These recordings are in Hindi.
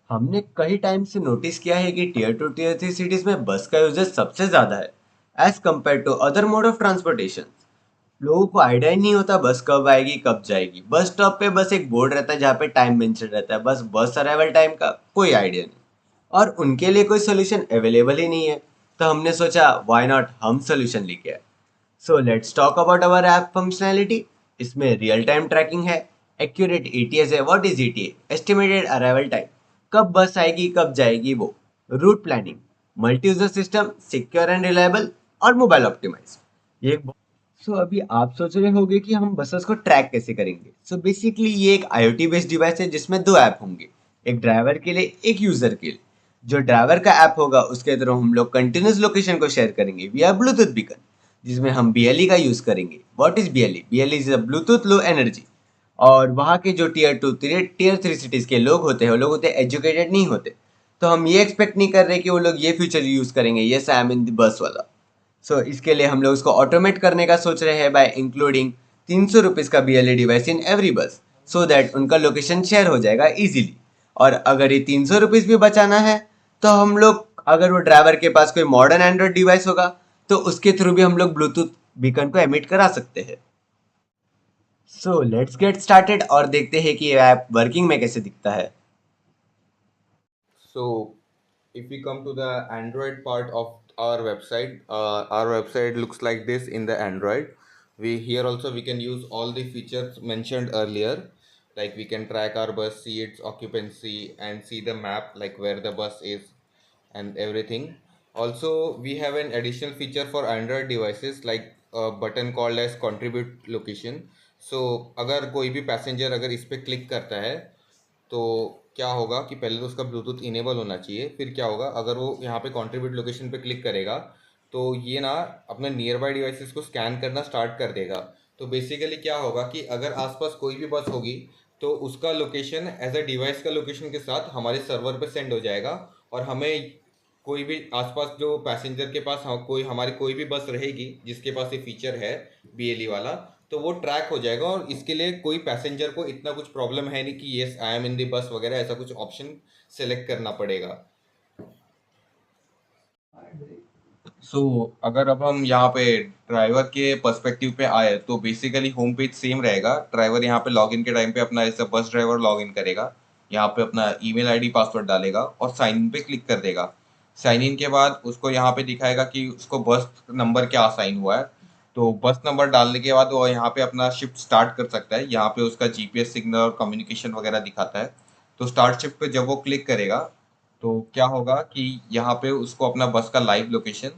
हमने कई टाइम से नोटिस किया है कि tier two tier three cities में बस का यूजेज सबसे ज्यादा है as compare to other mode of transportation. लोगों को आइडिया ही नहीं होता बस कब आएगी कब जाएगी। बस स्टॉप पे बस एक बोर्ड रहता है जहाँ पे टाइम मेंशन रहता है, बस अराइवल टाइम का कोई आइडिया नहीं और उनके लिए कोई सोल्यूशन अवेलेबल ही नहीं है। तो हमने सोचा व्हाई नॉट हम सोल्यूशन लेके आए। So let's talk about our app functionality. इसमें रियल टाइम ट्रैकिंग है, एक्यूरेट ईटीएस है, what is ETA, estimated arrival time, कब बस आएगी कब जाएगी वो, route planning, multi user system, secure and reliable और मोबाइल ऑप्टिमाइज। ये एक सो अभी आप सोच रहे होंगे कि हम बसेस को ट्रैक कैसे करेंगे। सो बेसिकली ये एक आईओटी बेस्ड डिवाइस है जिसमें दो ऐप होंगे, एक ड्राइवर के लिए एक यूजर के लिए। जो ड्राइवर का ऐप होगा उसके थ्रू हम लोग कंटिन्यूस लोकेशन को शेयर करेंगे विया ब्लूटूथ बीकन, जिसमें हम बीएलई का यूज करेंगे। What is BLE? BLE is a Bluetooth low energy. और वहाँ के जो टीयर थ्री सिटीज के लोग होते हैं वो लोग होते हैं एजुकेटेड नहीं होते। तो हम ये एक्सपेक्ट नहीं कर रहे कि वो लोग ये फीचर यूज करेंगे, ये सैम इन द बस वाला। इसके लिए हम लोग उसको ऑटोमेट करने का सोच रहे हैं बाय इंक्लूडिंग 300 रुपीज का बीएलई डिवाइस इन एवरी बस, सो दैट उनका लोकेशन शेयर हो जाएगा इजीली। और अगर ये 300 रुपीज भी बचाना है तो हम लोग, अगर वो ड्राइवर के पास कोई मॉडर्न एंड्रॉइड डिवाइस होगा तो उसके थ्रू भी हम लोग ब्लूटूथ बीकन को एमिट करा सकते हैं। सो लेट्स गेट स्टार्टेड और देखते हैं कि ये ऐप वर्किंग में कैसे दिखता है। So, if we come to the Android part of our website looks like this in the Android. We here also we can use all the features mentioned earlier, like we can track our bus, see its occupancy, and see the map, like where the bus is and everything. Also, we have an additional feature for Android devices like a button called as contribute location. So, अगर कोई भी पैसेंजर अगर इस पे क्लिक करता है तो क्या होगा कि पहले तो उसका ब्लूटूथ इनेबल होना चाहिए। फिर क्या होगा, अगर वो यहाँ पे कंट्रीब्यूट लोकेशन पे क्लिक करेगा तो ये ना अपने नियर बाय डिवाइसेस को स्कैन करना स्टार्ट कर देगा। तो बेसिकली क्या होगा कि अगर आसपास कोई भी बस होगी तो उसका लोकेशन एज अ डिवाइस का लोकेशन के साथ हमारे सर्वर पे सेंड हो जाएगा। और हमें कोई भी आसपास जो पैसेंजर के पास कोई हमारी कोई भी बस रहेगी जिसके पास ये फीचर है बीएलई वाला, तो वो ट्रैक हो जाएगा। और इसके लिए कोई पैसेंजर को इतना कुछ प्रॉब्लम है नहीं कि yes I am in the bus वगैरह ऐसा कुछ ऑप्शन सेलेक्ट करना पड़ेगा। अगर अब हम यहाँ पे ड्राइवर के पर्सपेक्टिव पे आए तो बेसिकली होम पेज सेम रहेगा। ड्राइवर यहाँ पे लॉगिन के टाइम पे अपना ऐसा बस ड्राइवर लॉगिन करेगा, यहाँ पे अपना ईमेल आईडी पासवर्ड डालेगा और साइन इन पे क्लिक कर देगा। साइन इन के बाद उसको यहाँ पे दिखाएगा कि उसको बस नंबर क्या असाइन हुआ है। तो बस नंबर डालने के बाद वो यहाँ पे अपना शिफ्ट स्टार्ट कर सकता है। यहाँ पे उसका जीपीएस सिग्नल और कम्युनिकेशन वगैरह दिखाता है। तो स्टार्ट शिफ्ट पे जब वो क्लिक करेगा तो क्या होगा कि यहाँ पे उसको अपना बस का लाइव लोकेशन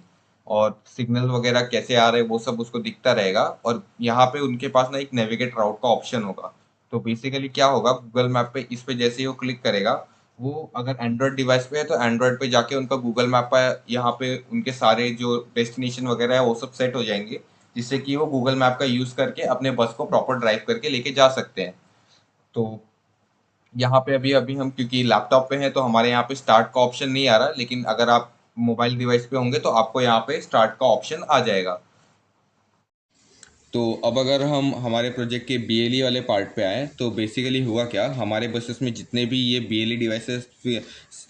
और सिग्नल वगैरह कैसे आ रहे हैं वो सब उसको दिखता रहेगा। और यहाँ पे उनके पास ना एक नेविगेट राउट का ऑप्शन होगा। तो बेसिकली क्या होगा, गूगल मैप पे इस पे जैसे ही वो क्लिक करेगा, वो अगर एंड्रॉयड डिवाइस पे है तो एंड्रॉयड पे जाके उनका गूगल मैप पर यहाँ पे उनके सारे जो डेस्टिनेशन वगैरह है वो सब सेट हो जाएंगे, जिससे कि वो गूगल मैप का यूज करके अपने बस को प्रॉपर ड्राइव करके लेके जा सकते हैं। तो यहाँ पे अभी अभी हम क्योंकि लैपटॉप पे हैं तो हमारे यहाँ पे स्टार्ट का ऑप्शन नहीं आ रहा, लेकिन अगर आप मोबाइल डिवाइस पे होंगे तो आपको यहाँ पे स्टार्ट का ऑप्शन आ जाएगा। तो अब अगर हम हमारे प्रोजेक्ट के बीएलई वाले पार्ट पे आए तो बेसिकली हुआ क्या, हमारे बसेस में जितने भी ये बीएलई डिवाइसेस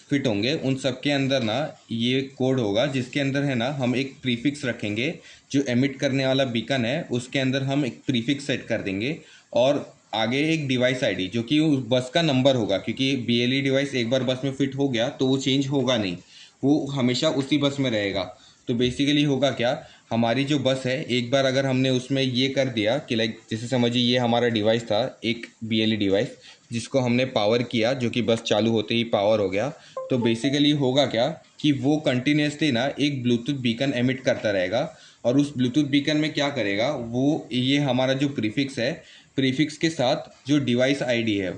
फिट होंगे उन सब के अंदर ना ये कोड होगा, जिसके अंदर है ना हम एक प्रीफिक्स रखेंगे। जो एमिट करने वाला बीकन है उसके अंदर हम एक प्रीफिक्स सेट कर देंगे। और आगे एक डिवाइस आईडी जो कि उस बस का नंबर होगा, क्योंकि बीएलई डिवाइस एक बार बस में फिट हो गया तो वो चेंज होगा नहीं, वो हमेशा उसी बस में रहेगा। तो बेसिकली होगा क्या, हमारी जो बस है एक बार अगर हमने उसमें ये कर दिया कि लाइक जैसे समझिए ये हमारा डिवाइस था एक बीएलई डिवाइस जिसको हमने पावर किया, जो कि बस चालू होते ही पावर हो गया। तो बेसिकली होगा क्या कि वो कंटिन्यूसली ना एक ब्लूटूथ बीकन एमिट करता रहेगा। और उस ब्लूटूथ बीकन में क्या करेगा वो, ये हमारा जो प्रीफिक्स है, प्रीफिक्स के साथ जो डिवाइस आईडी है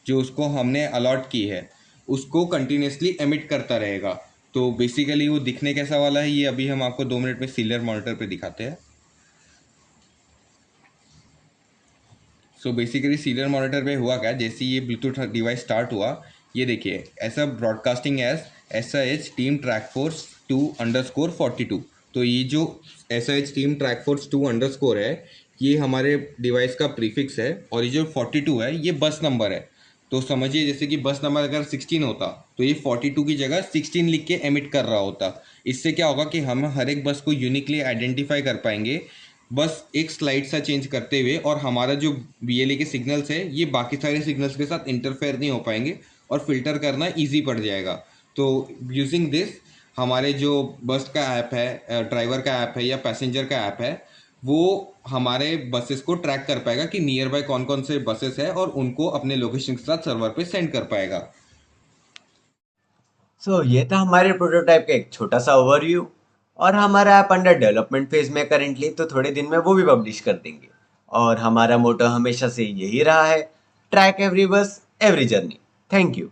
जो उसको हमने अलॉट की है उसको कंटिन्यूसली एमिट करता रहेगा। तो बेसिकली वो दिखने कैसा वाला है ये अभी हम आपको 2 मिनट में सीरियल मॉनिटर पे दिखाते हैं। सो बेसिकली सीरियल मॉनिटर पे हुआ क्या, जैसे ये ब्लूटूथ डिवाइस स्टार्ट हुआ, ये देखिए ऐसा broadcasting as S H team track force 2_42। तो ये जो S H team track force 2_ है ये हमारे डिवाइस का प्रीफिक्स है, और ये जो 42 है ये बस नंबर है। तो समझिए जैसे कि बस नंबर अगर 16 होता तो ये 42 की जगह 16 लिख के एमिट कर रहा होता। इससे क्या होगा कि हम हर एक बस को यूनिकली आइडेंटिफाई कर पाएंगे, बस एक स्लाइड सा चेंज करते हुए, और हमारा जो बीएलए के सिग्नल्स है ये बाकी सारे सिग्नल्स के साथ इंटरफेयर नहीं हो पाएंगे और फिल्टर करना इजी पड़ जाएगा। तो यूजिंग दिस, हमारे जो बस का ऐप है, ड्राइवर का ऐप है या पैसेंजर का ऐप है, वो हमारे बसेस को ट्रैक कर पाएगा कि नियर बाय कौन कौन से बसेस है और उनको अपने लोकेशन के साथ सर्वर पे सेंड कर पाएगा। सो ये था हमारे प्रोटोटाइप का एक छोटा सा ओवरव्यू। और हमारा ऐप अंडर डेवलपमेंट फेज में करेंटली, तो थोड़े दिन में वो भी पब्लिश कर देंगे। और हमारा मोटो हमेशा से यही रहा है, ट्रैक एवरी बस एवरी जर्नी। Thank you.